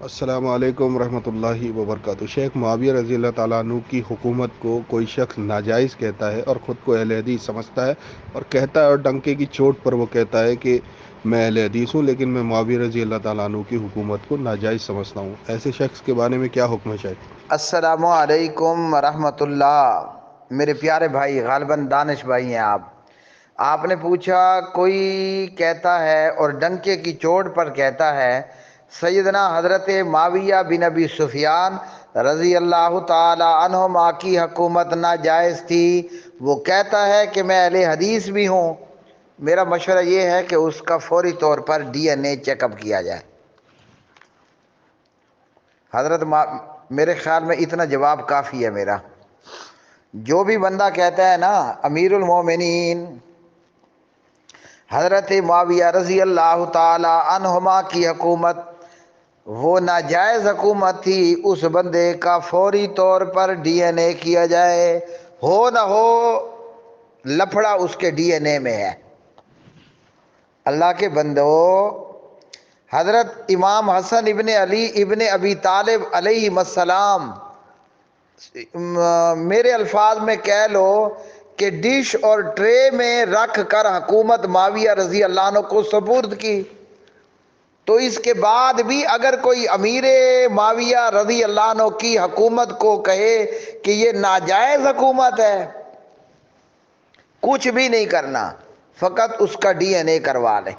السلام علیکم ورحمۃ اللہ وبرکاتہ۔ شیخ معاویہ رضی اللہ تعالیٰ عنہ کی حکومت کو کوئی شخص ناجائز کہتا ہے اور خود کو اہل حدیث سمجھتا ہے اور کہتا ہے، اور ڈنکے کی چوٹ پر وہ کہتا ہے کہ میں اہل حدیث ہوں، لیکن میں معاویہ رضی اللہ تعالیٰ عنہ کی حکومت کو ناجائز سمجھتا ہوں۔ ایسے شخص کے بارے میں کیا حکم ہے شیخ؟ السلام علیکم ورحمۃ اللہ۔ میرے پیارے بھائی، غالباً دانش بھائی ہیں آپ نے پوچھا کوئی کہتا ہے اور ڈنکے کی چوٹ پر کہتا ہے سیدنا حضرت معاویہ بن ابی سفیان رضی اللہ تعالی عنہما کی حکومت ناجائز تھی، وہ کہتا ہے کہ میں اہل حدیث بھی ہوں۔ میرا مشورہ یہ ہے کہ اس کا فوری طور پر ڈی این اے چیک اپ کیا جائے۔ میرے خیال میں اتنا جواب کافی ہے میرا۔ جو بھی بندہ کہتا ہے نا امیر المومنین حضرت معاویہ رضی اللہ تعالی عنہما کی حکومت وہ ناجائز حکومت تھی، اس بندے کا فوری طور پر ڈی این اے کیا جائے، ہو نہ ہو لفڑا اس کے ڈی این اے میں ہے۔ اللہ کے بندو، حضرت امام حسن ابن علی ابن ابی طالب علیہ السلام، میرے الفاظ میں کہہ لو کہ ڈش اور ٹرے میں رکھ کر حکومت معاویہ رضی اللہ عنہ کو سپرد کی، تو اس کے بعد بھی اگر کوئی امیر معاویہ رضی اللہ عنہ کی حکومت کو کہے کہ یہ ناجائز حکومت ہے، کچھ بھی نہیں کرنا، فقط اس کا ڈی این اے کروا لیں۔